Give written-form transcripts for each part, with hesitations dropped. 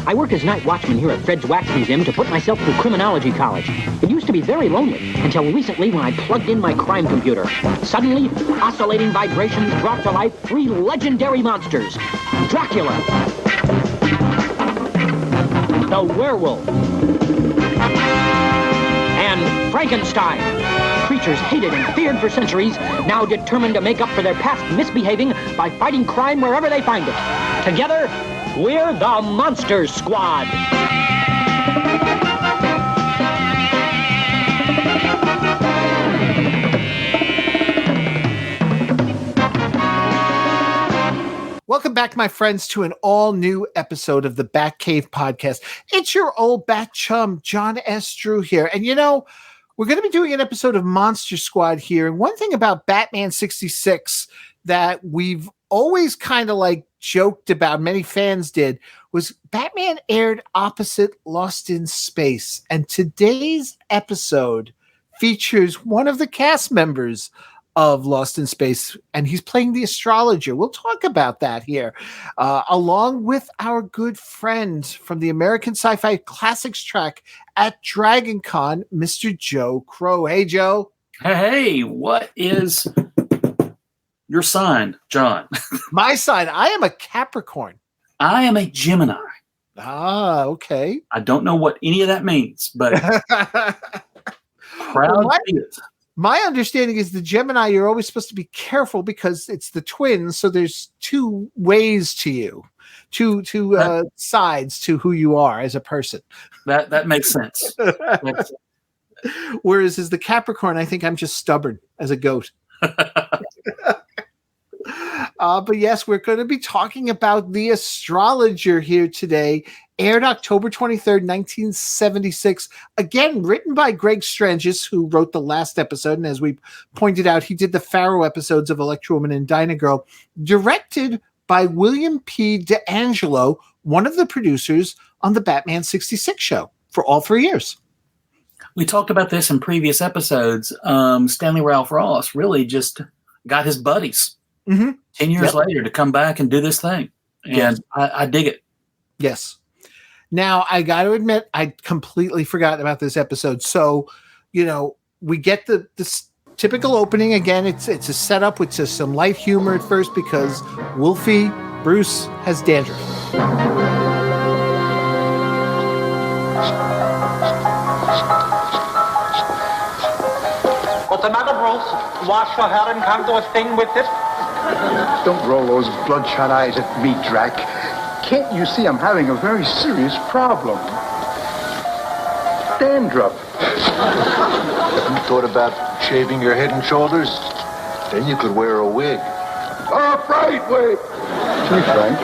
I work as night watchman here at Fred's Wax Museum to put myself through criminology college. It used to be very lonely until recently when I plugged in my crime computer. Suddenly, oscillating vibrations brought to life 3 legendary monsters. Dracula, the werewolf, and Frankenstein. Creatures hated and feared for centuries, now determined to make up for their past misbehaving by fighting crime wherever they find it. Together, we're the Monster Squad. Welcome back, my friends, to an all-new episode of the Batcave Podcast. It's your old bat chum, John S. Drew here. And you know, we're going to be doing an episode of Monster Squad here. And one thing about Batman 66 that we've always kind of like joked about, many fans did, was Batman aired opposite Lost in Space. And today's episode features one of the cast members of Lost in Space, and he's playing the Astrologer. We'll talk about that here, along with our good friend from the American Sci-Fi Classics track at Dragoncon, Mr. Joe Crowe. Hey, Joe. Hey, what is your sign, John? My sign? I am a Capricorn. I am a Gemini. Ah, okay. I don't know what any of that means, but proud to be it. My understanding is the Gemini, you're always supposed to be careful because it's the twins. So there's 2 ways to you, two sides to who you are as a person. That makes sense. Whereas as the Capricorn, I think I'm just stubborn as a goat. But yes, we're going to be talking about the Astrologer here today. Aired October 23rd, 1976. Again, written by Greg Strangis, who wrote the last episode. And as we pointed out, he did the Pharaoh episodes of Electro Woman and Dyna Girl. Directed by William P. D'Angelo, one of the producers on the Batman 66 show for all 3 years. We talked about this in previous episodes. Stanley Ralph Ross really just got his buddies 10 years later to come back and do this thing. And I dig it. Yes. Now, I got to admit, I'd completely forgotten about this episode. So, you know, we get this typical opening. Again, it's a setup with just some light humor at first because Wolfie, Bruce, has dandruff. What's the matter, Bruce? Wash your hair and can't do a thing with it? Don't roll those bloodshot eyes at me, Drac. Can't you see I'm having a very serious problem? Dandruff. Have you thought about shaving your head and shoulders? Then you could wear a wig. Oh, right, wait. Gee, Frank,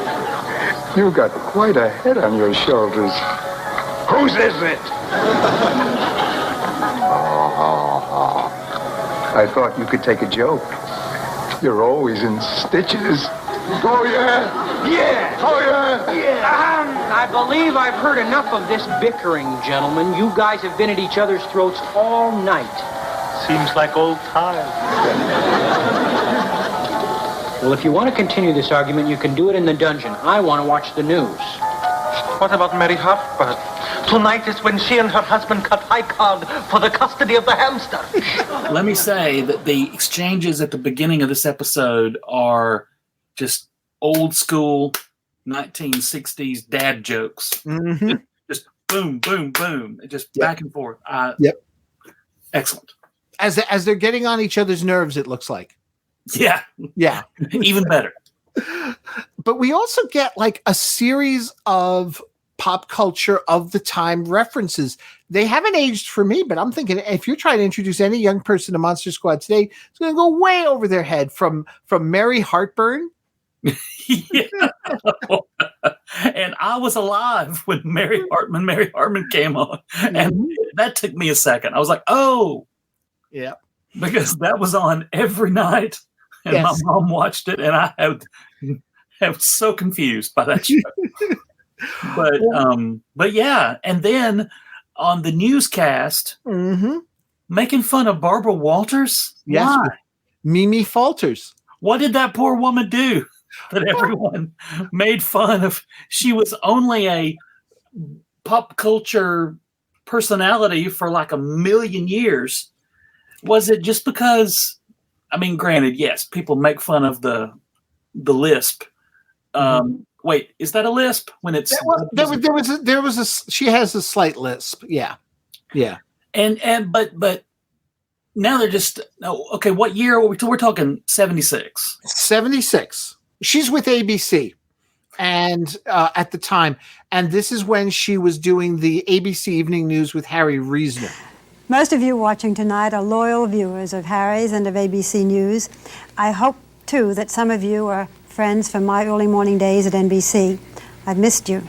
you've got quite a head on your shoulders. Whose is it? I thought you could take a joke. You're always in stitches. Oh, yeah? Yeah! Oh, yeah! Yeah! I believe I've heard enough of this bickering, gentlemen. You guys have been at each other's throats all night. Seems like old times. Well, if you want to continue this argument, you can do it in the dungeon. I want to watch the news. What about Mary Harper? Tonight is when she and her husband cut high card for the custody of the hamster. Let me say that the exchanges at the beginning of this episode are just old school 1960s dad jokes. Mm-hmm. Just boom, boom, boom. Just back and forth. Excellent. As they're getting on each other's nerves, it looks like. Yeah. Yeah. Even better. But we also get like a series of pop culture of the time references. They haven't aged for me, but I'm thinking if you're trying to introduce any young person to Monster Squad today, it's going to go way over their head from Mary Heartburn. And I was alive when Mary Hartman came on, and that took me a second. I was like, oh, yeah, because that was on every night, and my mom watched it, and I was so confused by that show. But yeah, and then on the newscast, making fun of Barbara Walters. Yes, why? Mimi Falters. What did that poor woman do that everyone made fun of? She was only a pop culture personality for like a million years? Was it just because, I mean, granted, yes, people make fun of the lisp. Wait, is that a lisp when it's she has a slight lisp. Yeah. But now they're just, okay, what year? We're talking 76. 76. She's with ABC and at the time. And this is when she was doing the ABC Evening News with Harry Reasoner. Most of you watching tonight are loyal viewers of Harry's and of ABC News. I hope, too, that some of you are friends from my early morning days at NBC. I've missed you.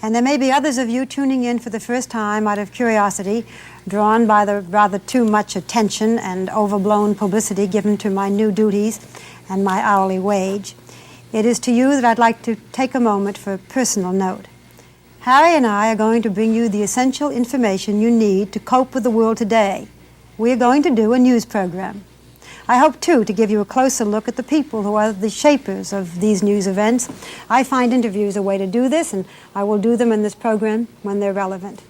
And there may be others of you tuning in for the first time out of curiosity, drawn by the rather too much attention and overblown publicity given to my new duties and my hourly wage. It is to you that I'd like to take a moment for a personal note. Harry and I are going to bring you the essential information you need to cope with the world today. We are going to do a news program. I hope, too, to give you a closer look at the people who are the shapers of these news events. I find interviews a way to do this, and I will do them in this program when they're relevant.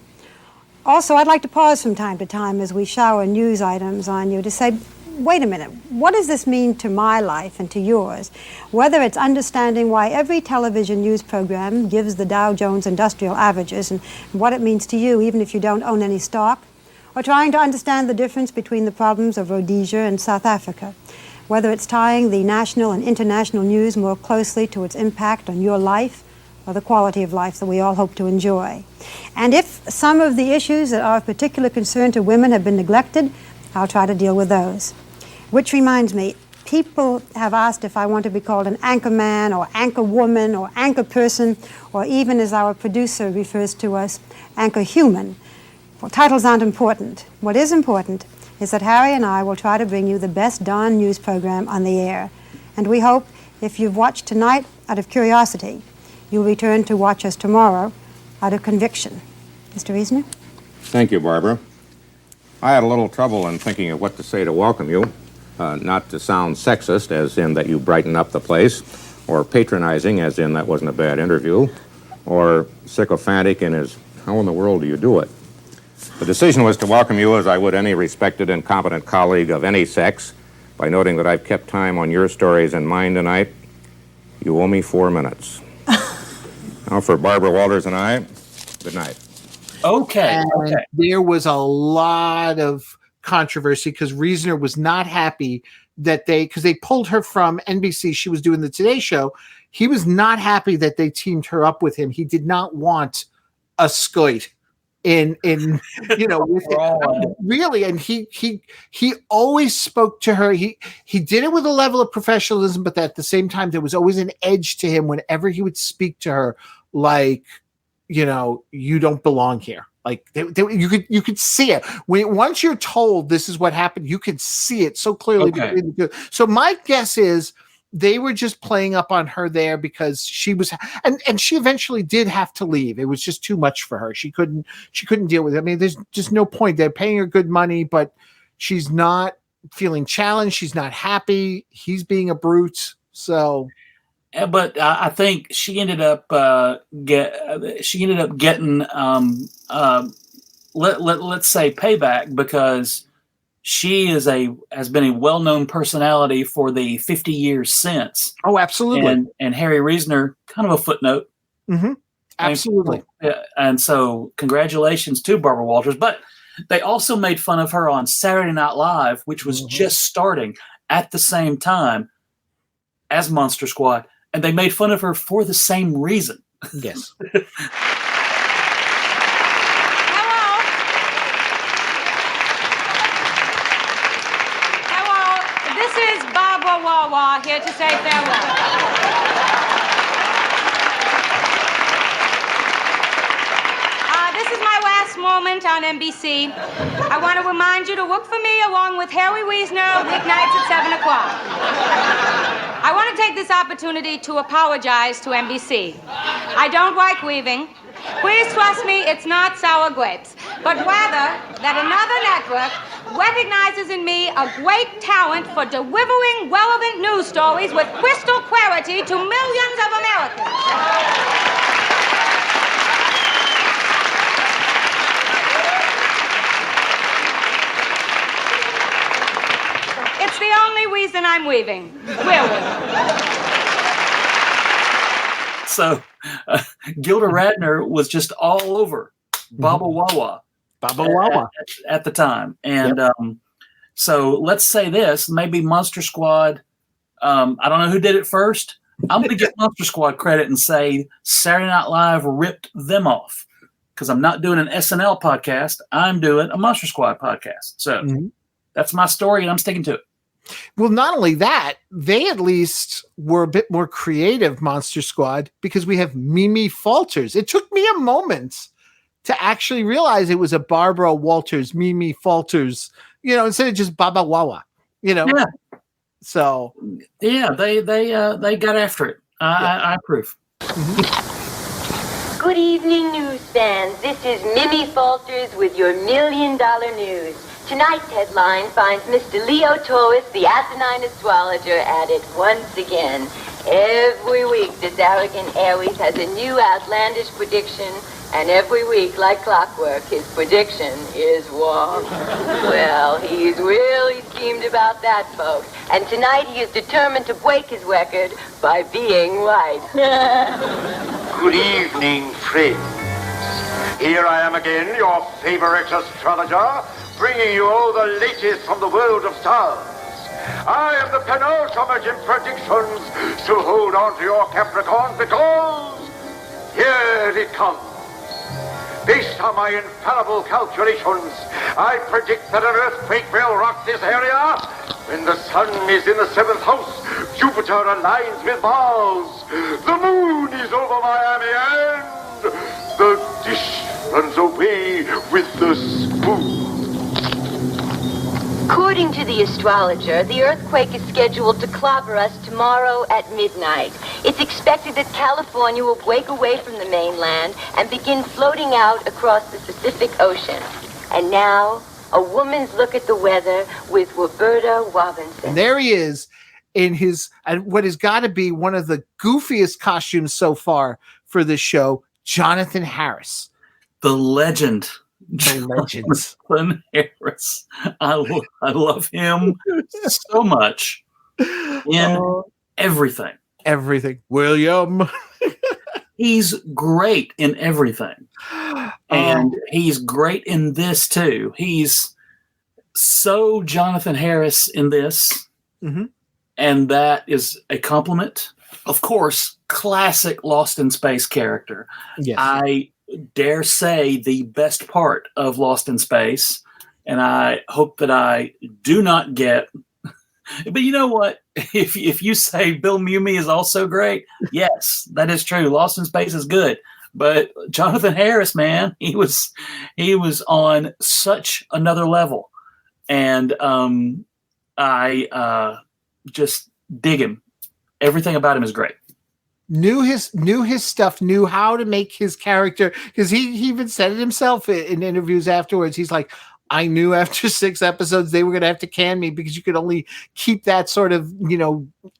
Also, I'd like to pause from time to time as we shower news items on you to say, wait a minute, what does this mean to my life and to yours? Whether it's understanding why every television news program gives the Dow Jones Industrial Averages and what it means to you, even if you don't own any stock, or trying to understand the difference between the problems of Rhodesia and South Africa, whether it's tying the national and international news more closely to its impact on your life or the quality of life that we all hope to enjoy. And if some of the issues that are of particular concern to women have been neglected, I'll try to deal with those. Which reminds me, people have asked if I want to be called an anchor man or anchor woman or anchor person, or even, as our producer refers to us, anchor human. Well, titles aren't important. What is important is that Harry and I will try to bring you the best darn news program on the air. And we hope, if you've watched tonight out of curiosity, you'll return to watch us tomorrow out of conviction. Mr. Reasoner? Thank you, Barbara. I had a little trouble in thinking of what to say to welcome you. Not to sound sexist, as in that you brighten up the place, or patronizing, as in that wasn't a bad interview, or sycophantic in his, how in the world do you do it? The decision was to welcome you as I would any respected and competent colleague of any sex, by noting that I've kept time on your stories and mine tonight. You owe me 4 minutes. Now for Barbara Walters and I, good night. Okay. There was a lot of controversy because Reasoner was not happy that because they pulled her from NBC. She was doing the Today Show. He was not happy that they teamed her up with him. He did not want a scout in with really, and he always spoke to her. He did it with a level of professionalism, but at the same time there was always an edge to him whenever he would speak to her, like, you don't belong here. Like you could see it once you're told this is what happened. You could see it so clearly. Okay. So my guess is they were just playing up on her there because she was, and she eventually did have to leave. It was just too much for her. She couldn't deal with it. I mean, there's just no point. They're paying her good money, but she's not feeling challenged. She's not happy. He's being a brute. So. But I think she ended up getting let's say payback, because she has been a well-known personality for the 50 years since. Oh, absolutely. And Harry Reasoner, kind of a footnote. Mm-hmm. Absolutely. And so congratulations to Barbara Walters. But they also made fun of her on Saturday Night Live, which was just starting at the same time as Monster Squad. And they made fun of her for the same reason. Yes. Hello, this is Barbara Wawa here to say farewell. This is my last moment on NBC. I want to remind you to look for me along with Harry Reasoner weeknights at 7 o'clock. I want to take this opportunity to apologize to NBC. I don't like leaving. Please trust me, it's not sour grapes, but rather that another network recognizes in me a great talent for delivering relevant news stories with crystal clarity to millions of Americans. the only reason I'm weaving. So, Gilda Radner was just all over Baba Wawa. Baba Wawa. At the time. And so let's say this, maybe Monster Squad, I don't know who did it first. I'm going to give Monster Squad credit and say Saturday Night Live ripped them off because I'm not doing an SNL podcast. I'm doing a Monster Squad podcast. So that's my story and I'm sticking to it. Well, not only that, they at least were a bit more creative, Monster Squad, because we have Mimi Falters. It took me a moment to actually realize it was a Barbara Walters, Mimi Falters, instead of just Baba Wawa, Yeah. So yeah, they got after it. I approve. Good evening, news fans. This is Mimi Falters with your $1 million news. Tonight's headline finds Mr. Leo Taurus, the asinine astrologer, at it once again. Every week, this arrogant Aries has a new outlandish prediction, and every week, like clockwork, his prediction is wrong. Well, he's really schemed about that, folks. And tonight he is determined to break his record by being right. Good evening, friends. Here I am again, your favorite astrologer, bringing you all the latest from the world of stars. I am the penultimate in predictions, so hold on to your Capricorn because here it comes. Based on my infallible calculations, I predict that an earthquake will rock this area. When the sun is in the 7th house, Jupiter aligns with Mars. The moon is over Miami and the dish runs away with the spoon. According to the astrologer, the earthquake is scheduled to clobber us tomorrow at midnight. It's expected that California will break away from the mainland and begin floating out across the Pacific Ocean. And now, a woman's look at the weather with Roberta Robinson. And there he is in his, what has got to be one of the goofiest costumes so far for this show, Jonathan Harris. The legend. The legends. Jonathan Harris. I love him so much in everything. Everything. William. He's great in everything. And he's great in this too. He's so Jonathan Harris in this. Mm-hmm. And that is a compliment. Of course, classic Lost in Space character. Yes. I dare say the best part of Lost in Space, and I hope that I do not get. But you know what? If you say Bill Mumy is also great, yes, that is true. Lost in Space is good, but Jonathan Harris, man, he was on such another level, and I just dig him. Everything about him is great. Knew his stuff, knew how to make his character, because he even said it himself in interviews afterwards. He's like, I knew after 6 episodes they were going to have to can me because you could only keep that sort of,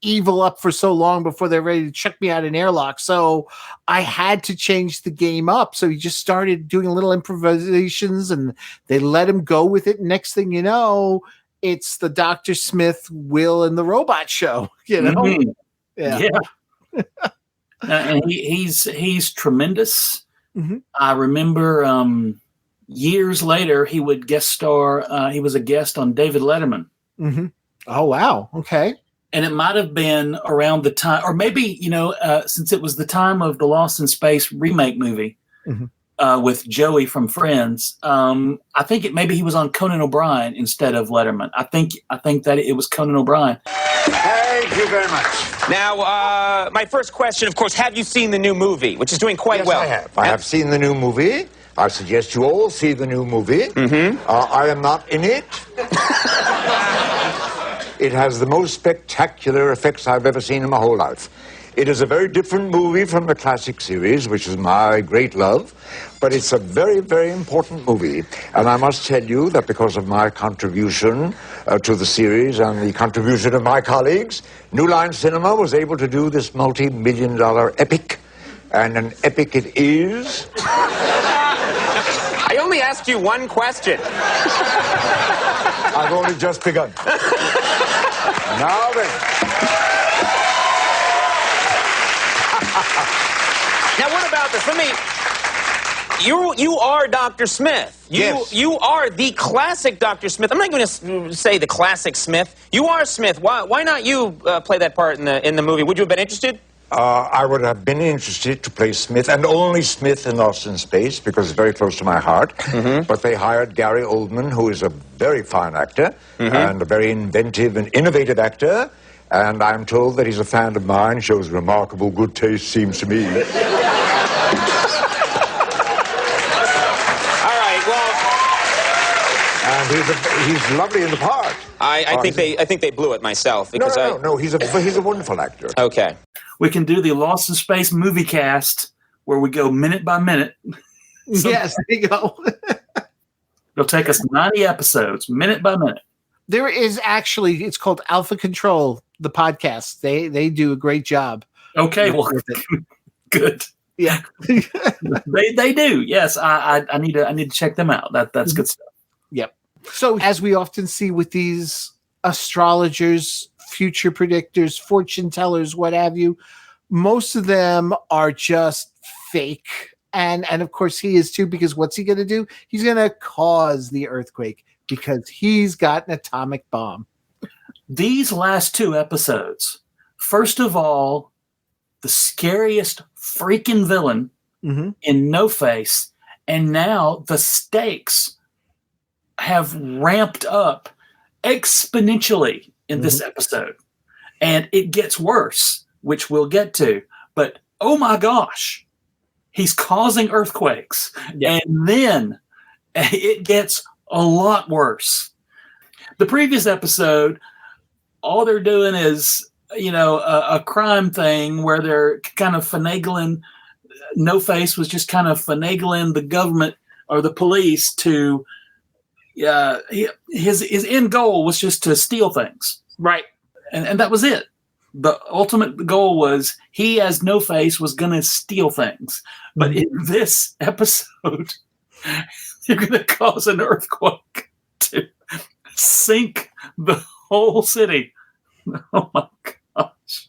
evil up for so long before they're ready to chuck me out an airlock. So I had to change the game up. So he just started doing little improvisations and they let him go with it. Next thing you know, it's the Dr. Smith, Will, and the Robot Show, Mm-hmm. Yeah. And he's tremendous. Mm-hmm. I remember years later he would guest star. He was a guest on David Letterman. Mm-hmm. Oh wow! Okay, and it might have been around the time, or maybe since it was the time of the Lost in Space remake movie with Joey from Friends. I think maybe he was on Conan O'Brien instead of Letterman. I think that it was Conan O'Brien. Thank you very much. Now, my first question, of course, have you seen the new movie, which is doing quite well? Yes, I have seen the new movie. I suggest you all see the new movie. Mm-hmm. I am not in it. It has the most spectacular effects I've ever seen in my whole life. It is a very different movie from the classic series, which is my great love, but it's a very, very important movie. And I must tell you that because of my contribution to the series and the contribution of my colleagues, New Line Cinema was able to do this multi-million-dollar epic, and an epic it is. I only asked you one question. I've only just begun. Now then. Now, what about this? You are Dr. Smith. You are the classic Dr. Smith. I'm not going to say the classic Smith. You are Smith. Why not you play that part in the movie? Would you have been interested? I would have been interested to play Smith, and only Smith in Lost in Space, because it's very close to my heart. But they hired Gary Oldman, who is a very fine actor, and a very inventive and innovative actor. And I'm told that he's a fan of mine, shows remarkable good taste, seems to me. And he's lovely in the part. I think they blew it myself. Because No, he's a wonderful actor. Okay. We can do the Lost in Space movie cast where we go minute by minute. Yes, there you go. It'll take us 90 episodes, minute by minute. There is actually, it's called Alpha Control, the podcast. They do a great job. Okay, well, good. Yeah, they do. Yes, I need to check them out. That's good stuff. Yep. So as we often see with these astrologers, future predictors, fortune tellers, what have you, most of them are just fake. And of course he is too, because what's he going to do? He's going to cause the earthquake because he's got an atomic bomb. These last two episodes, first of all, the scariest freaking villain in No Face, and now the stakes have ramped up exponentially in this episode. And it gets worse, which we'll get to. But oh my gosh, he's causing earthquakes. Yeah. And then it gets a lot worse. The previous episode, all they're doing is, a crime thing where they're kind of finagling. No Face was just kind of finagling the government or the police to, his end goal was just to steal things. Right. And that was it. The ultimate goal was he, as No Face, was going to steal things. But in this episode, you're going to cause an earthquake to sink the whole city. Oh my gosh.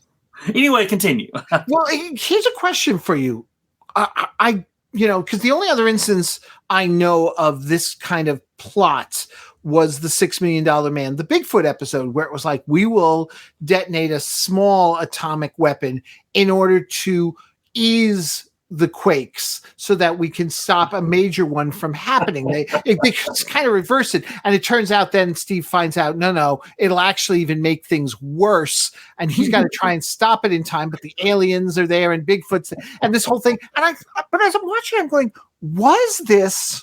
Anyway, continue. Well, here's a question for you. Because the only other instance I know of this kind of plot was the $6 Million Man, the Bigfoot episode, where it was like, we will detonate a small atomic weapon in order to ease the quakes so that we can stop a major one from happening. They kind of reverse it. And it turns out then Steve finds out, no, it'll actually even make things worse. And he's got to try and stop it in time. But the aliens are there and Bigfoot's and this whole thing. But as I'm watching, I'm going, was this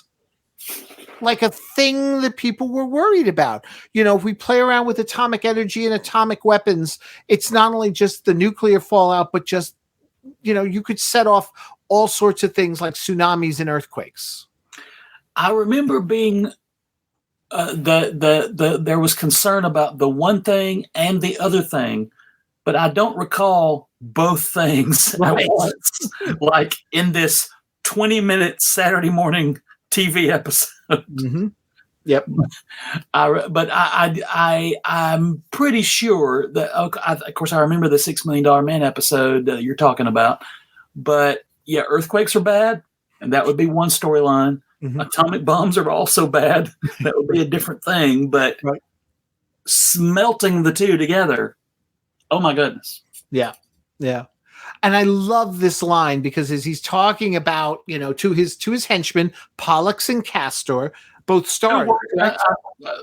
like a thing that people were worried about? If we play around with atomic energy and atomic weapons, it's not only just the nuclear fallout, but just, you could set off all sorts of things like tsunamis and earthquakes. I remember being there was concern about the one thing and the other thing, but I don't recall both things at once, like in this 20-minute Saturday morning TV episode. Yep. I'm pretty sure that, of course, I remember the $6 Million Man episode that you're talking about. But yeah, earthquakes are bad, and that would be one storyline. Atomic bombs are also bad. That would be a different thing. But smelting the two together, oh my goodness. Yeah. Yeah. And I love this line because as he's talking about, to his henchmen, Pollux and Castor, both stars.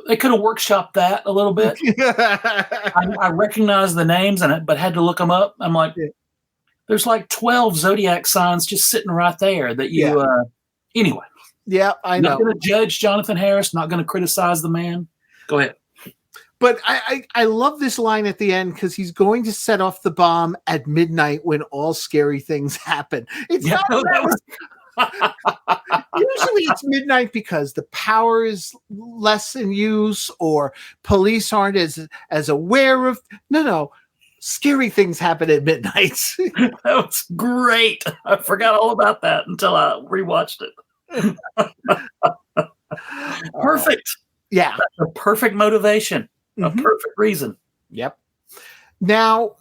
They could have workshopped that a little bit. I recognize the names, but had to look them up. I'm like, there's like 12 zodiac signs just sitting right there that you. Anyway. Yeah, I know. Not going to judge Jonathan Harris. Not going to criticize the man. Go ahead. But I love this line at the end because he's going to set off the bomb at midnight when all scary things happen. Usually it's midnight because the power is less in use or police aren't as aware of. No. Scary things happen at midnight. That was great. I forgot all about that until I rewatched it. Perfect. Yeah. That's a perfect motivation. A perfect reason. Yep. Now,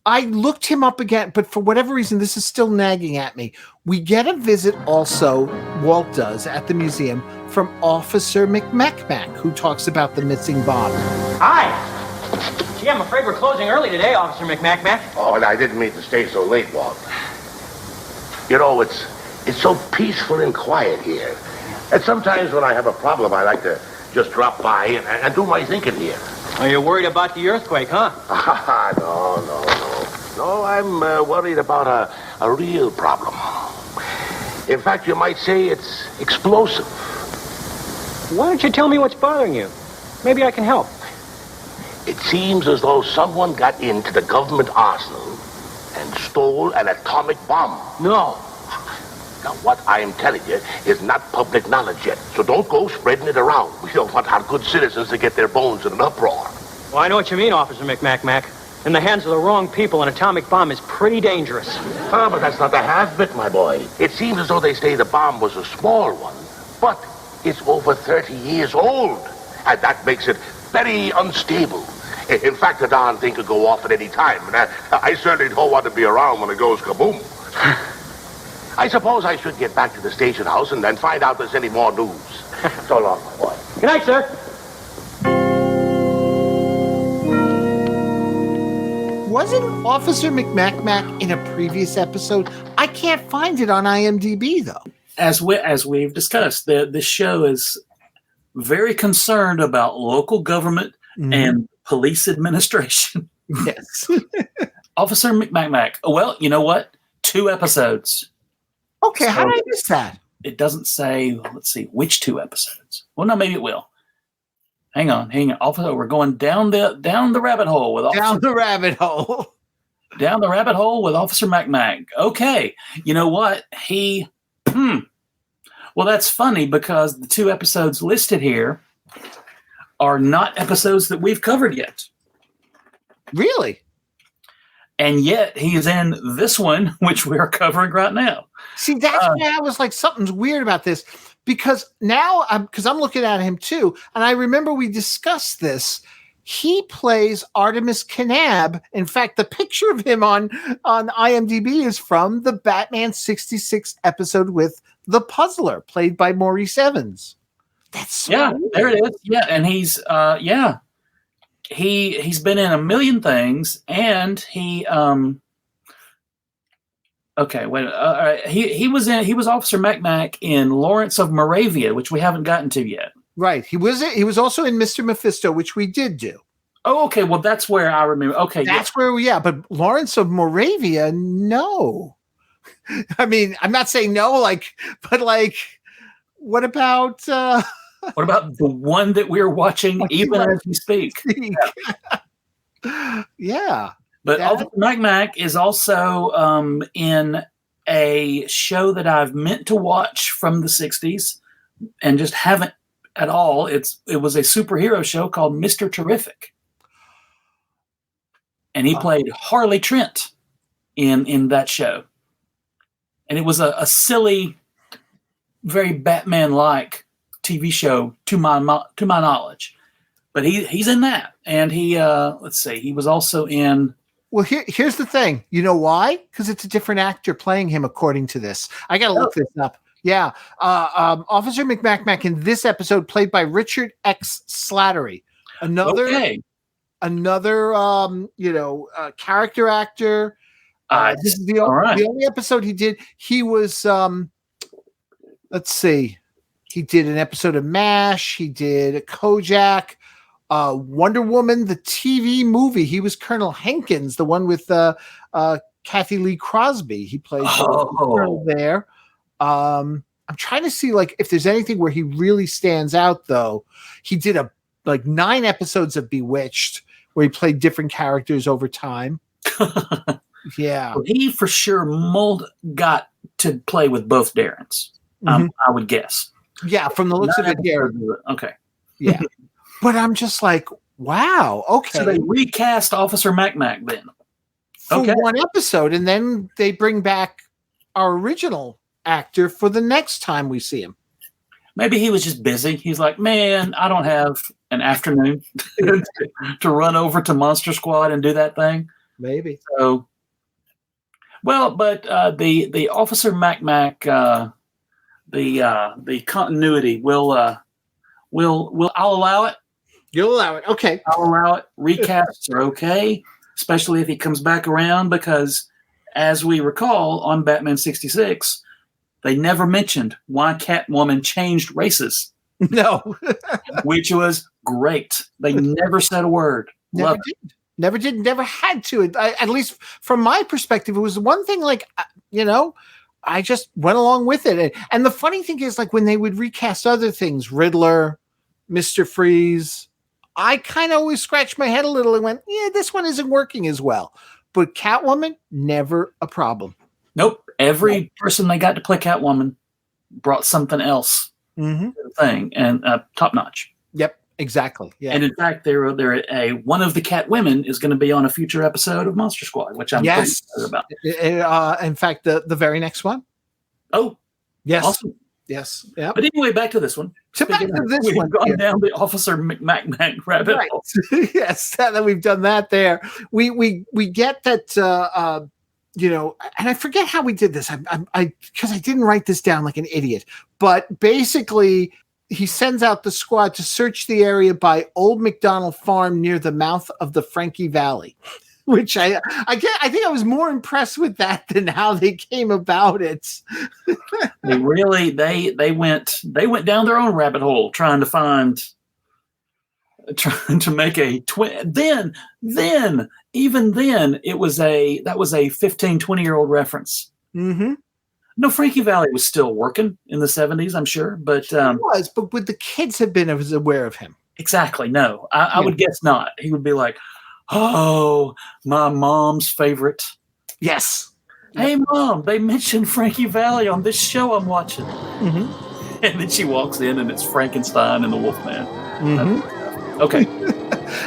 I looked him up again, but for whatever reason, this is still nagging at me. We get a visit also, Walt does, at the museum from Officer McMacmac, who talks about the missing bomb. Hi. Gee, I'm afraid we're closing early today, Officer McMacmac. Oh, and I didn't mean to stay so late, Walt. You know, it's so peaceful and quiet here. And sometimes when I have a problem, I like to just drop by and do my thinking here. Are you worried about the earthquake, huh? No, I'm worried about a real problem. In fact, you might say it's explosive. Why don't you tell me what's bothering you? Maybe I can help. It seems as though someone got into the government arsenal and stole an atomic bomb. No. Now, what I'm telling you is not public knowledge yet, so don't go spreading it around. We don't want our good citizens to get their bones in an uproar. Well, I know what you mean, Officer McMacmac. In the hands of the wrong people, an atomic bomb is pretty dangerous. Ah, but that's not the half bit, my boy. It seems as though they say the bomb was a small one, but it's over 30 years old, and that makes it very unstable. In fact, the darn thing could go off at any time, and I certainly don't want to be around when it goes kaboom. I suppose I should get back to the station house and then find out if there's any more news. So long, my boy. Good night, sir. Wasn't Officer McMacmac in a previous episode? I can't find it on IMDb, though. As we've discussed, this show is very concerned about local government and police administration. Yes. Officer McMacmac. Well, you know what? 2 episodes. Okay, how did I miss that? It doesn't say, let's see, which 2 episodes. Well, no, maybe it will. Hang on. Officer, we're going down the rabbit hole with Officer. Down the rabbit hole. Down the rabbit hole with Officer McMac. Okay. You know what? Well, that's funny because the 2 episodes listed here are not episodes that we've covered yet. Really? And yet he is in this one, which we are covering right now. See, that's why I was like, something's weird about this. Because now, I'm looking at him too, and I remember we discussed this. He plays Artemis Kanab. In fact, the picture of him on IMDb is from the Batman 66 episode with the Puzzler, played by Maurice Evans. That's so weird. There it is. Yeah, and he's he's been in a million things, and he okay, wait. He was Officer McMac in Lawrence of Moravia, which we haven't gotten to yet. Right. He was also in Mr. Mephisto, which we did do. Oh, okay. Well, that's where I remember. Okay, that's where but Lawrence of Moravia, no. I mean, I'm not saying no, but what about what about the one that we're watching even as we speak? Yeah. But Officer McMac is also in a show that I've meant to watch from the 60s and just haven't at all. It was a superhero show called Mr. Terrific. And he played Harley Trent in that show. And it was a silly, very Batman-like TV show to my knowledge. But he's in that. And he, let's see, he was also in... Well, here's the thing. You know why? Because it's a different actor playing him, according to this. I got to look this up. Yeah. Officer McMacmac in this episode played by Richard X. Slattery. Another character actor. This is the only episode he did. He was, let's see. He did an episode of MASH. He did a Kojak. Wonder Woman, the TV movie. He was Colonel Hankins, the one with Kathy Lee Crosby. He played Colonel there. I'm trying to see if there's anything where he really stands out, though. He did 9 episodes of Bewitched where he played different characters over time. Yeah. Well, he for sure got to play with both Darrens, I would guess. Yeah, from the looks of it, Darren. Okay. Yeah. But I'm just like, wow, okay. So they recast Officer McMac then. For one episode, and then they bring back our original actor for the next time we see him. Maybe he was just busy. He's like, man, I don't have an afternoon to run over to Monster Squad and do that thing. Maybe. So, well, but the Officer Mac, the continuity will I'll allow it. You'll allow it. Okay. I'll allow it. Recasts are okay, especially if he comes back around, because as we recall on Batman 66, they never mentioned why Catwoman changed races. No. Which was great. They never said a word. Never did. Never did. Never had to. At least from my perspective, it was one thing, like, I just went along with it. And the funny thing is, like, when they would recast other things, Riddler, Mr. Freeze, I kind of always scratched my head a little and went, yeah, this one isn't working as well. But Catwoman, never a problem. Nope. Every person they got to play Catwoman brought something else to the thing, and top notch. Yep, exactly. Yeah. And in fact, one of the Cat women is going to be on a future episode of Monster Squad, which I'm pretty excited about. In fact, the very next one. Oh, yes. Awesome. Yes. Yeah. But anyway, back to this one. We've gone down the Officer Mac rabbit hole. Yes, that we've done that there. We get that, and I forget how we did this. Because I didn't write this down like an idiot. But basically, he sends out the squad to search the area by Old McDonald Farm near the mouth of the Frankie Valley. Which I think I was more impressed with that than how they came about it. They went down their own rabbit hole trying to make a twin. Then even then that was a 15, 20-year-old reference. Mm-hmm. No, Frankie Valley was still working in the 70s, I'm sure, but it was. But would the kids have been aware of him? Exactly. No, I would guess not. He would be like, "Oh, my mom's favorite." Yes. Hey, Mom, they mentioned Frankie Valley on this show I'm watching. Mm-hmm. And then she walks in, and it's Frankenstein and the Wolfman. Mm-hmm. Okay.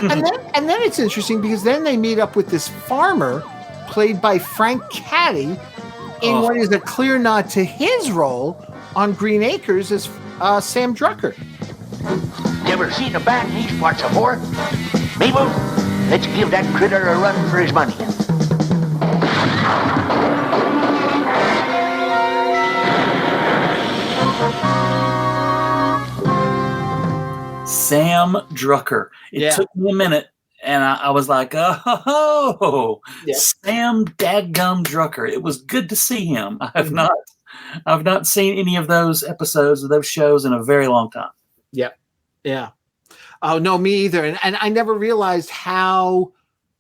and then it's interesting because then they meet up with this farmer, played by Frank Caddy, in what is a clear nod to his role on Green Acres as Sam Drucker. You ever seen a bat in these parts before? Mabel, let's give that critter a run for his money. Sam Drucker. It took me a minute, and I was like, oh, Sam Dadgum Drucker. It was good to see him. I've not seen any of those episodes of those shows in a very long time. Yep. Yeah. Oh, no, me either. And I never realized how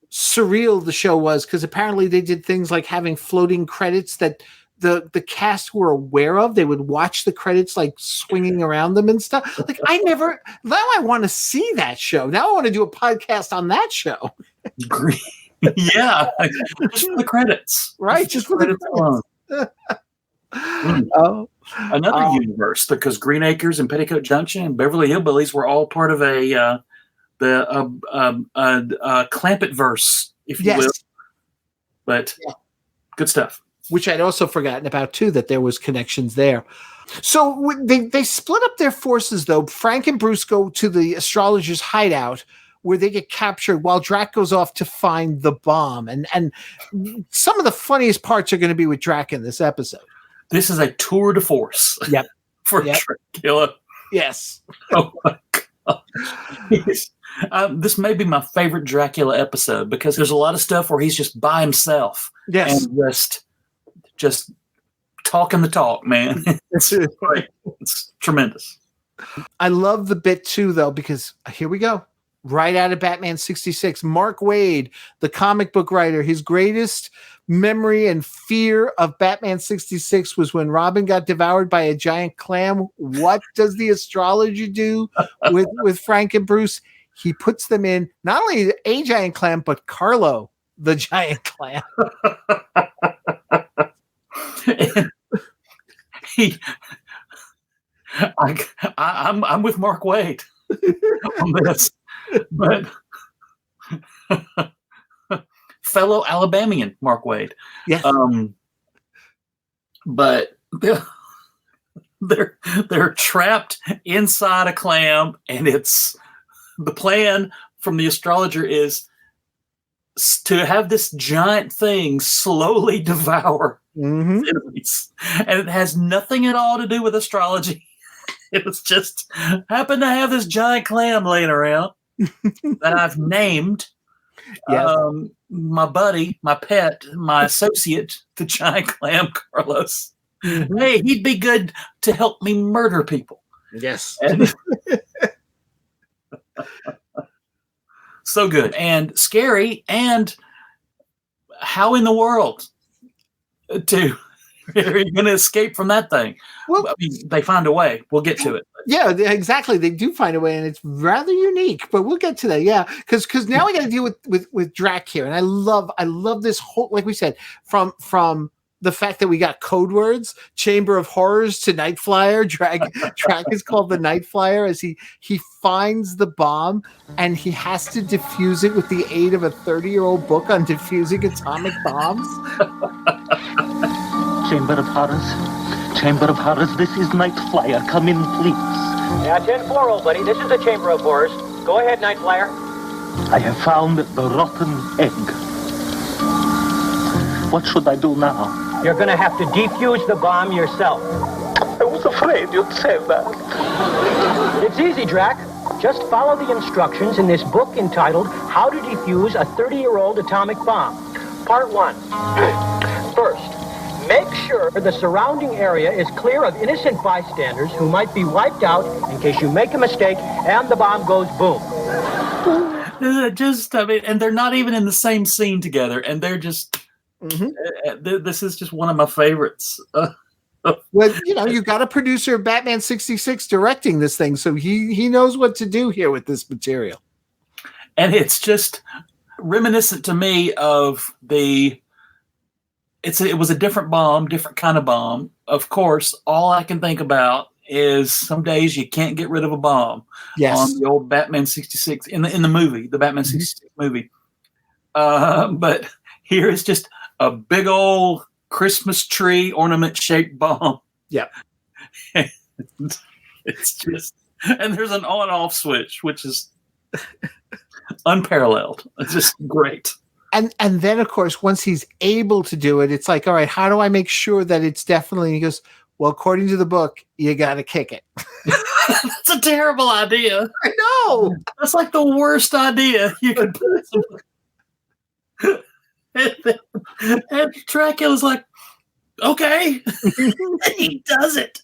surreal the show was, because apparently they did things like having floating credits that the cast were aware of. They would watch the credits like swinging around them and stuff. Like now I want to see that show. Now I want to do a podcast on that show. Yeah. Just for the credits. Right. Just for the credits. Oh, another universe, because Green Acres and Petticoat Junction and Beverly Hillbillies were all part of the Clampett verse, if you will. But good stuff. Which I'd also forgotten about too, that there was connections there. So they split up their forces, though. Frank and Bruce go to the Astrologer's hideout, where they get captured while Drac goes off to find the bomb. And some of the funniest parts are going to be with Drac in this episode. This is a tour de force. Yep. For Dracula. Yes. Oh my God. This may be my favorite Dracula episode, because there's a lot of stuff where he's just by himself. Yes. And just talking the talk, man. It's great. It's tremendous. I love the bit too, though, because here we go. Right out of Batman 66, Mark Waid, the comic book writer, his greatest memory and fear of Batman 66 was when Robin got devoured by a giant clam. What does the Astrologer do with Frank and Bruce? He puts them in not only a giant clam, but Carlo, the giant clam. I'm with Mark Waid on this, but fellow Alabamian Mark Waid. Yes. But they're trapped inside a clam, and it's the plan from the astrologer is to have this giant thing slowly devour enemies. And it has nothing at all to do with astrology. It was just happened to have this giant clam laying around that I've named. Yes. My buddy, my pet, my associate, the giant clam, Carlos. Hey, he'd be good to help me murder people. Yes. And so good and scary, and how in the world are you going to escape from that thing? Well, I mean, they find a way. We'll get to it. Yeah, exactly. They do find a way, and it's rather unique. But we'll get to that. Yeah, because now we got to deal with Drac here, and I love this whole, like we said, from the fact that we got code words, Chamber of Horrors to Night Flyer. Drac is called the Night Flyer as he finds the bomb, and he has to defuse it with the aid of a 30-year-old book on defusing atomic bombs. Chamber of Horrors, this is Night Flyer. Come in, please. Yeah, 10-4, old buddy. This is the Chamber of Horrors. Go ahead, Night Flyer. I have found the rotten egg. What should I do now? You're going to have to defuse the bomb yourself. I was afraid you'd say that. It's easy, Drac. Just follow the instructions in this book entitled How to Defuse a 30-Year-Old Atomic Bomb. Part 1. First, make sure the surrounding area is clear of innocent bystanders who might be wiped out in case you make a mistake and the bomb goes boom. And they're not even in the same scene together, and they're just... This is just one of my favorites. Well, you got a producer of Batman 66 directing this thing, so he knows what to do here with this material. And it's just reminiscent to me of it was a different bomb, different kind of bomb. Of course, all I can think about is some days you can't get rid of a bomb. Yes. On the old Batman 66 in the movie, the Batman 66 movie. But here is just a big old Christmas tree ornament shaped bomb. Yeah. It's just, and there's an on off switch, which is unparalleled. It's just great. And then, of course, once he's able to do it, it's like, all right, how do I make sure that it's definitely, and he goes, well, according to the book, you got to kick it. That's a terrible idea. I know. That's like the worst idea you could put. And Dracula's like, okay. He does it.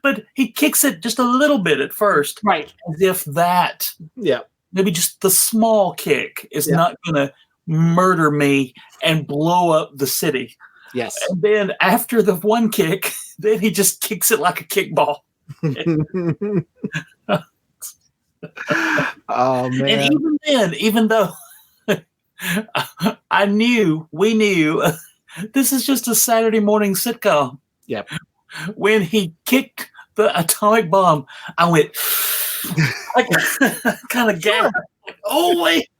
But he kicks it just a little bit at first. Right. As if that, maybe just the small kick is not going to murder me and blow up the city. Yes. And then after the one kick, then he just kicks it like a kickball. Oh, man. And even then, even though we knew this is just a Saturday morning sitcom. Yep. When he kicked the atomic bomb, I went, I kind of gasped. Oh, wait.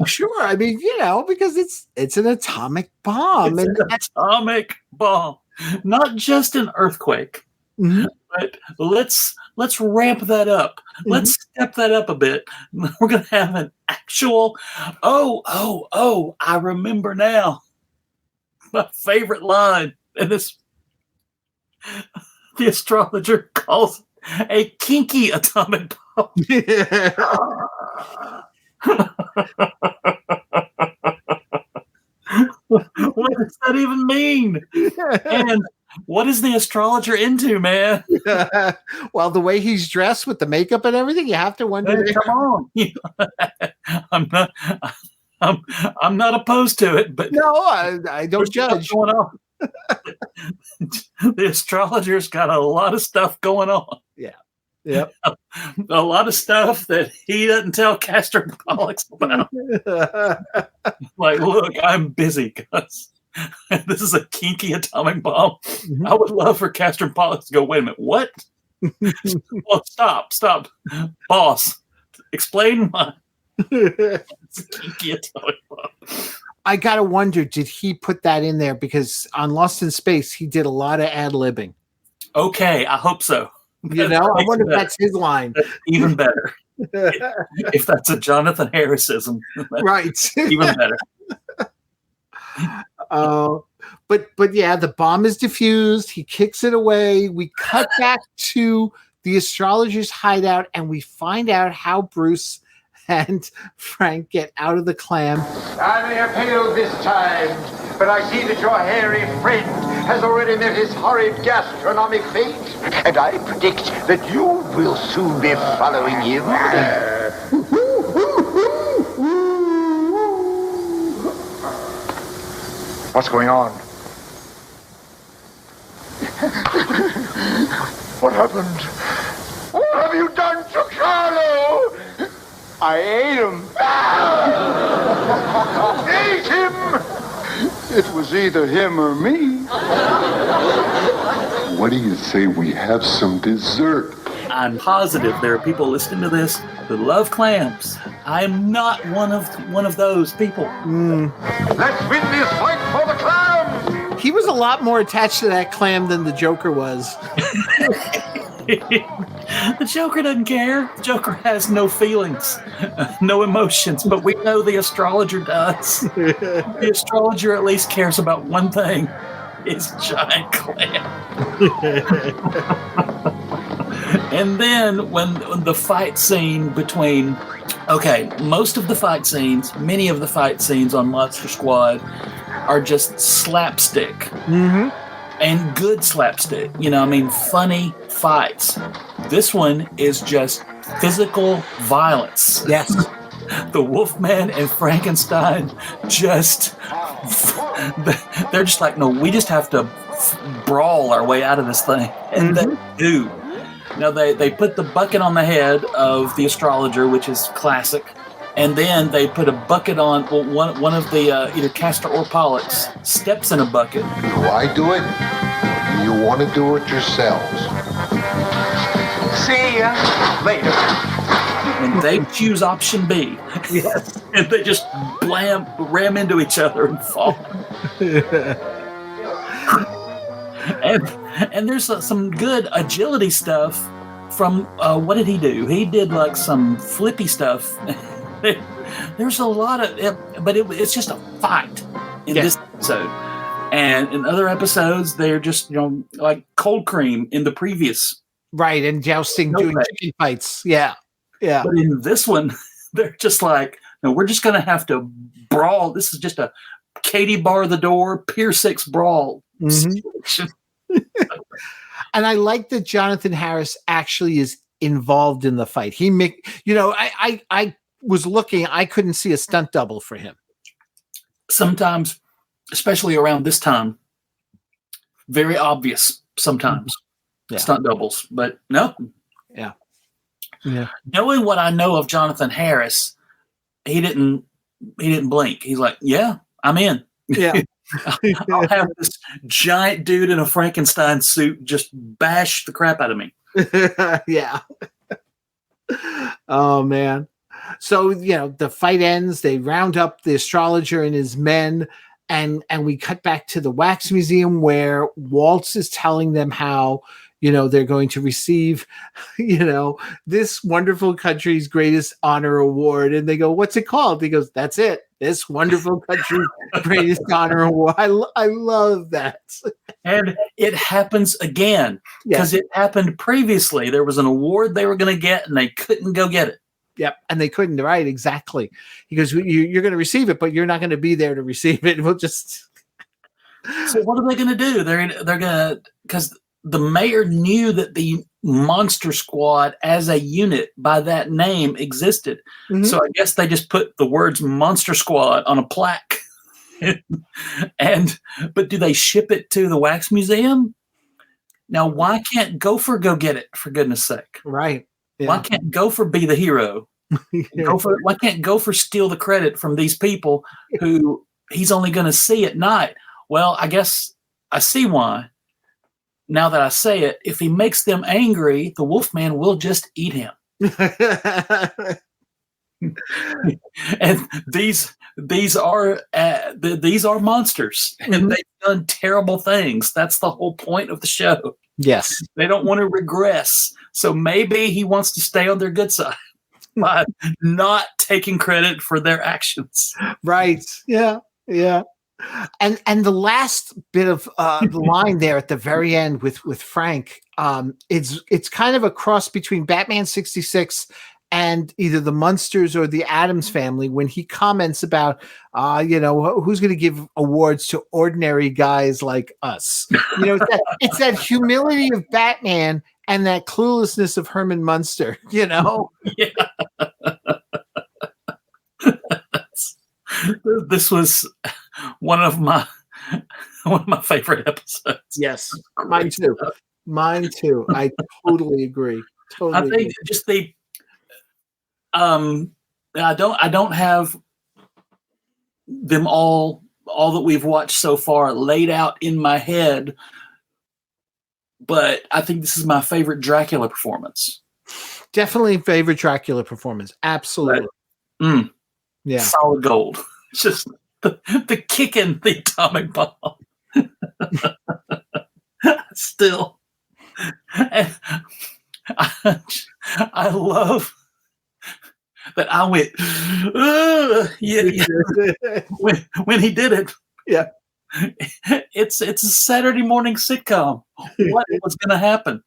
Sure. I mean, because it's an atomic bomb. It's an atomic bomb. Not just an earthquake. But let's ramp that up. Let's step that up a bit. We're going to have an actual, I remember now. My favorite line in this, the astrologer calls it a kinky atomic bomb. What does that even mean? And what is the astrologer into, man? Well, the way he's dressed with the makeup and everything, you have to wonder. Hey, come on. I'm not opposed to it, but no, I don't judge. Going on. The astrologer's got a lot of stuff going on. Yeah. Yep. A lot of stuff that he doesn't tell Castor and Pollux about. Like, look, I'm busy, guys. This is a kinky atomic bomb. I would love for Castor and Pollux to go, wait a minute, what? Well, stop. Boss, explain why. It's a kinky atomic bomb. I gotta wonder, did he put that in there? Because on Lost in Space, he did a lot of ad-libbing. Okay, I hope so. You know, I wonder if that's his line. That's even better. If that's a Jonathan Harrisism, right? Even better. But yeah, the bomb is defused. He kicks it away. We cut back to the astrologer's hideout, and we find out how Bruce and Frank get out of the clam. I may have failed this time, but I see that your hairy friend has already met his horrid gastronomic fate, and I predict that you will soon be following him. What's going on? What happened? What have you done to Carlo? I ate him. Ate him! It was either him or me. What do you say we have some dessert? I'm positive there are people listening to this who love clams. I'm not one of those people. Let's win this fight for the clams! He was a lot more attached to that clam than the Joker was. The Joker doesn't care. The Joker has no feelings, no emotions, but we know the astrologer does. The astrologer at least cares about one thing, his giant clam. And then when the fight scene between... Okay, most of the fight scenes, many of the fight scenes on Monster Squad are just slapstick. Mm-hmm. And good slapstick. You know, I mean, funny fights. This one is just physical violence. Yes. The Wolfman and Frankenstein just... They're just like, no, we just have to brawl our way out of this thing. And they do. Now, they put the bucket on the head of the astrologer, which is classic. And then they put a bucket on, well, one of the either Castor or Pollux steps in a bucket. Do I do it? Or do you want to do it yourselves? See ya later. And they choose option B. Yes. And they just ram into each other and fall. And there's some good agility stuff from, what did he do? He did like some flippy stuff. There's a lot of, but it's just a fight in this episode. And in other episodes, they're just, like cold cream in the previous. Right, and jousting, doing chicken fights. Yeah, yeah. But in this one, they're just like, no, we're just going to have to brawl. This is just a Katie bar the door, Pier 6 brawl situation. And I like that Jonathan Harris actually is involved in the fight. I was looking, I couldn't see a stunt double for him. Sometimes, especially around this time, very obvious sometimes. Stunt doubles, but no. Yeah. Knowing what I know of Jonathan Harris, he didn't blink. He's like, yeah, I'm in. Yeah. I'll have this giant dude in a Frankenstein suit just bash the crap out of me. Yeah. Oh, man. So, the fight ends. They round up the astrologer and his men, and we cut back to the wax museum where Walt is telling them how, they're going to receive, this wonderful country's greatest honor award. And they go, what's it called? He goes, that's it. This wonderful country's greatest honor award. I love that. And it happens again because it happened previously. There was an award they were going to get and they couldn't go get it. Yep. And they couldn't. Right. Exactly. He goes, you're going to receive it, but you're not going to be there to receive it. We'll just. So what are they going to do? They're going to, because the mayor knew that the Monster Squad as a unit by that name existed. Mm-hmm. So I guess they just put the words Monster Squad on a plaque. But do they ship it to the Wax Museum? Now, why can't Gopher go get it, for goodness sake? Right. Yeah. Why can't Gopher be the hero? Why can't Gopher steal the credit from these people who he's only going to see at night? Well, I guess I see why. Now that I say it, if he makes them angry, the Wolfman will just eat him. And these are monsters, and they've done terrible things. That's the whole point of the show. Yes. They don't want to regress. So maybe he wants to stay on their good side by not taking credit for their actions. Right. Yeah. Yeah. And the last bit of the line there at the very end with Frank, it's kind of a cross between Batman 66 and either the Munsters or the Addams Family when he comments about, who's going to give awards to ordinary guys like us? It's that humility of Batman and that cluelessness of Herman Munster, Yeah. This was one of my favorite episodes. Yes, mine too. Mine too. I totally agree. I think just the I don't have them all that we've watched so far laid out in my head, but I think this is my favorite Dracula performance. Definitely favorite Dracula performance. Absolutely. Yeah. Solid gold. It's just the kicking the atomic bomb. Still. And I love that I went, when he did it. Yeah. It's a Saturday morning sitcom. What was going to happen?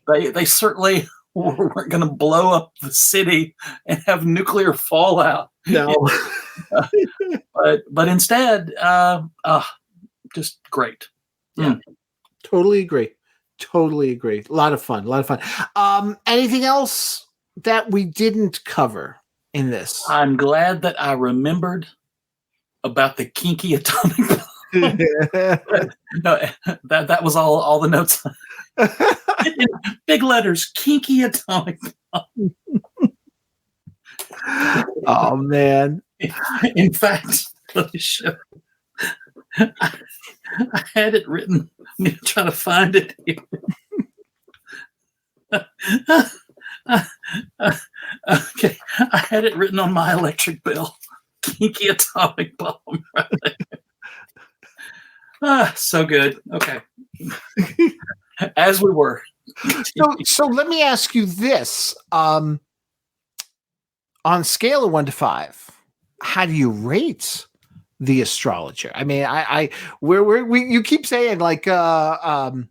They certainly weren't going to blow up the city and have nuclear fallout. No. but instead, just great. Yeah. Totally agree. A lot of fun. Anything else that we didn't cover in this? I'm glad that I remembered about the kinky atomic bomb. No, that was all the notes. In big letters, kinky atomic bomb. Oh man! In fact, let me show. I had it written. I'm going to try to find it here. Okay, I had it written on my electric bill. Kinky atomic bomb. Right? So good. Okay. As we were. So let me ask you this. On a scale of 1 to 5, how do you rate the Astrologer? I mean, you keep saying like, more,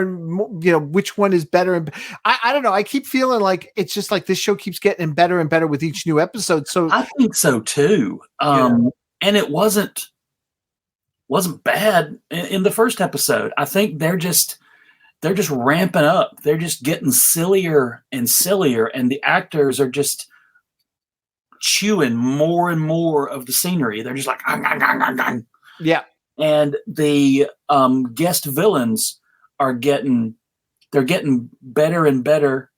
which one is better? And I don't know. I keep feeling like it's just like this show keeps getting better and better with each new episode. So I think so too. And it wasn't bad in the first episode. I think they're just ramping up. They're just getting sillier and sillier, and the actors are just chewing more and more of the scenery. They're just like, yeah. And the guest villains are getting better and better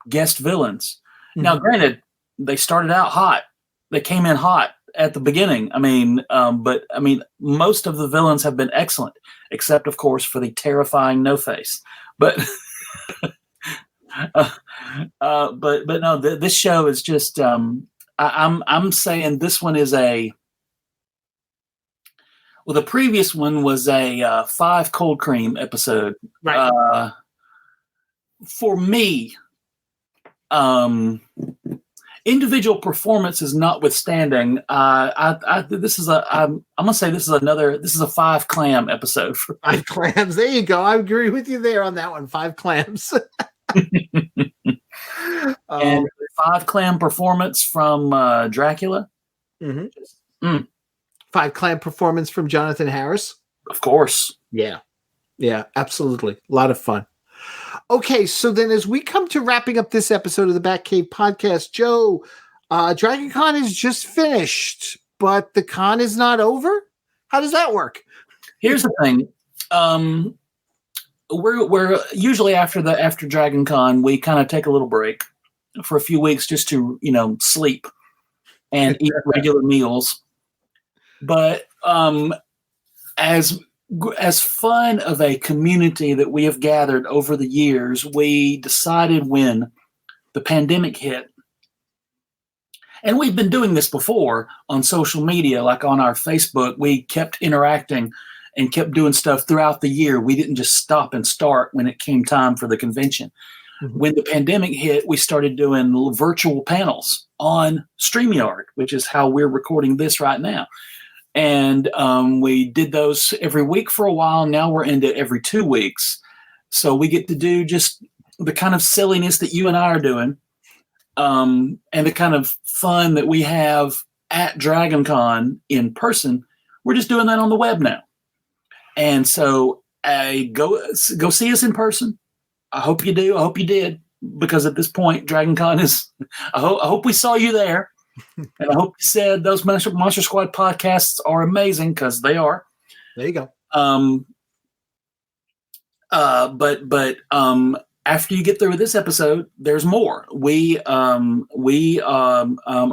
guest villains. Mm-hmm. Now, granted, they started out hot. They came in hot at the beginning. But most of the villains have been excellent, except of course for the terrifying No Face. But but no, this show is just. I'm saying this one is the previous one was a 5 cold cream episode. Right. For me, individual performances notwithstanding, I'm gonna say this is a 5 clam episode. 5 clams. There you go. I agree with you there on that one. 5 clams. And 5 clam performance from Dracula. Mm-hmm. 5 clam performance from Jonathan Harris. Of course. Yeah, absolutely. A lot of fun. Okay, so then as we come to wrapping up this episode of the Batcave podcast, Joe, Dragoncon is just finished, but the con is not over? How does that work? Here's the thing. We're usually after Dragoncon, we kind of take a little break for a few weeks just to, sleep and eat regular meals. But as fun of a community that we have gathered over the years, we decided when the pandemic hit, and we've been doing this before on social media, like on our Facebook, we kept interacting and kept doing stuff throughout the year. We didn't just stop and start when it came time for the convention. Mm-hmm. When the pandemic hit, we started doing virtual panels on StreamYard, which is how we're recording this right now. And we did those every week for a while. Now we're into every 2 weeks. So we get to do just the kind of silliness that you and I are doing, and the kind of fun that we have at Dragoncon in person. We're just doing that on the web now. And so go see us in person. I hope you do. I hope you did, because at this point, Dragoncon is. I hope we saw you there, and I hope you said those Monster Squad podcasts are amazing, because they are. There you go. But after you get through with this episode, there's more. We are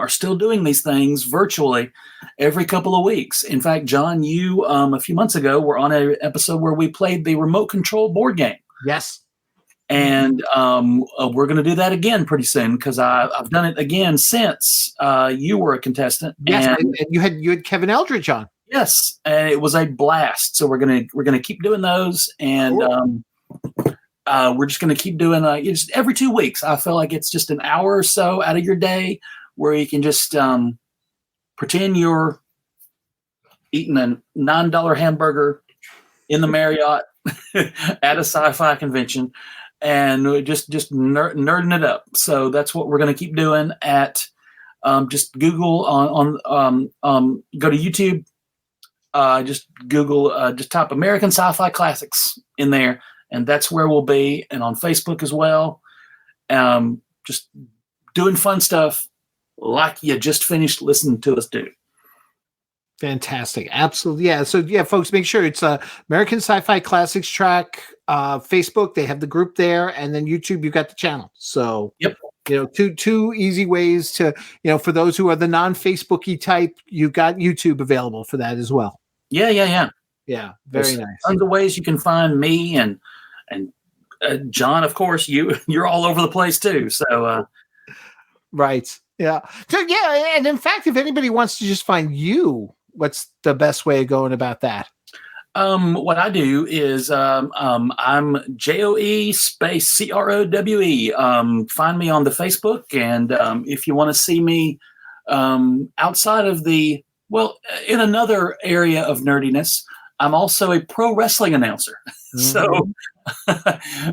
still doing these things virtually every couple of weeks. In fact, John, you a few months ago were on an episode where we played the remote control board game. Yes. And we're going to do that again pretty soon, because I've done it again since you were a contestant. Yes, and you had Kevin Eldridge on. Yes, and it was a blast. So we're gonna keep doing those, and cool. We're just gonna keep doing just every 2 weeks. I feel like it's just an hour or so out of your day where you can just pretend you're eating a $9 hamburger in the Marriott at a sci-fi convention, and just nerding it up. So that's what we're gonna keep doing at. Just Google go to YouTube. Just Google, just type American Sci-Fi Classics in there, and that's where we'll be. And on Facebook as well. Just doing fun stuff like you just finished listening to us do. Fantastic. Absolutely. Yeah. So yeah, folks, make sure it's American Sci-Fi Classics track, Facebook, they have the group there, and then YouTube, you've got the channel. So yep. Two easy ways to, for those who are the non-Facebooky type, you've got YouTube available for that as well. Yeah. Yeah. Very There's nice. Tons of ways you can find me and John, of course, you're all over the place too. So, right. Yeah. So yeah. And in fact, if anybody wants to just find you, what's the best way of going about that? What I do is I'm JOE space CROWE. Find me on the Facebook, and if you want to see me outside of in another area of nerdiness, I'm also a pro wrestling announcer. Mm-hmm. So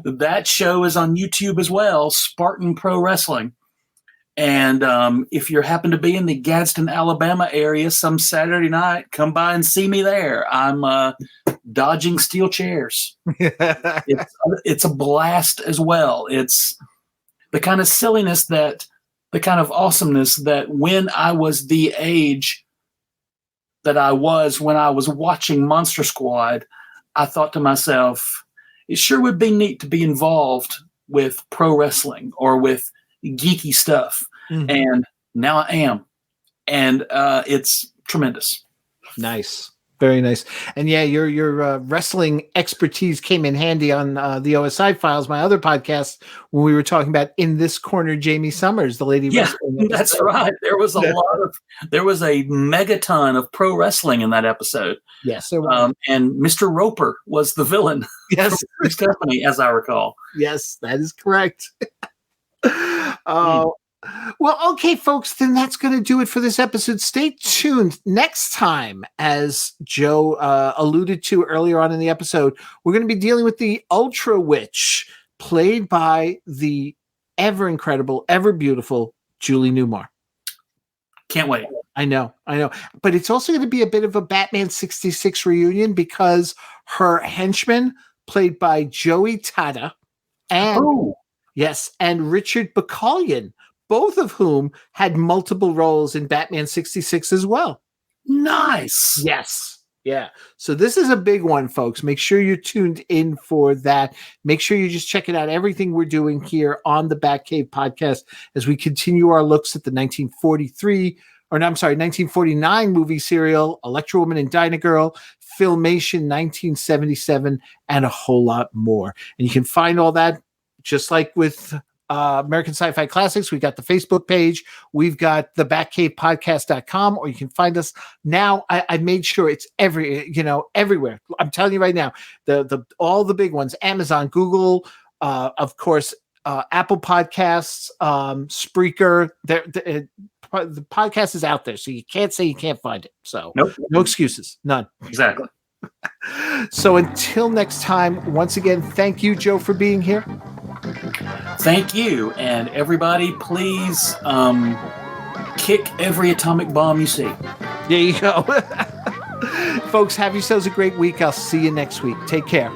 that show is on YouTube as well, Spartan Pro Wrestling. And if you happen to be in the Gadsden, Alabama area some Saturday night, come by and see me there. I'm dodging steel chairs. It's a blast as well. It's the kind of silliness the kind of awesomeness that when I was the age that I was when I was watching Monster Squad, I thought to myself, it sure would be neat to be involved with pro wrestling or with geeky stuff. Mm-hmm. And now I am, and it's tremendous. Nice, very nice. And yeah, your wrestling expertise came in handy on the OSI Files, my other podcast, when we were talking about In This Corner Jamie Summers, the lady. Yeah, that's right. There was a megaton of pro wrestling in that episode. Yes, there was. And Mr. Roper was the villain. Yes, from his company, as I recall. Yes, that is correct. Well, okay, folks, then that's going to do it for this episode. Stay tuned. Next time, as Joe alluded to earlier on in the episode, we're going to be dealing with the Ultra Witch, played by the ever incredible, ever beautiful Julie Newmar. Can't wait. I know. But it's also going to be a bit of a Batman 66 reunion, because her henchman, played by Joey Tada, and and Richard Bacallion, both of whom had multiple roles in Batman 66 as well. Nice. Yes. Yeah. So this is a big one, folks. Make sure you're tuned in for that. Make sure you're just checking out everything we're doing here on the Batcave podcast as we continue our looks at the 1949 movie serial, Electra Woman and Dyna Girl, Filmation 1977, and a whole lot more. And you can find all that, just like with American Sci-Fi Classics. We've got the Facebook page. We've got the backcavepodcast.com, or you can find us now. I made sure it's everywhere. I'm telling you right now, all the big ones, Amazon, Google, of course, Apple Podcasts, Spreaker. The podcast is out there, so you can't say you can't find it. So no excuses, none. Exactly. So until next time, once again, thank you, Joe, for being here. Thank you, and everybody, please kick every atomic bomb you see. There you go. Folks, have yourselves a great week. I'll see you next week. Take care.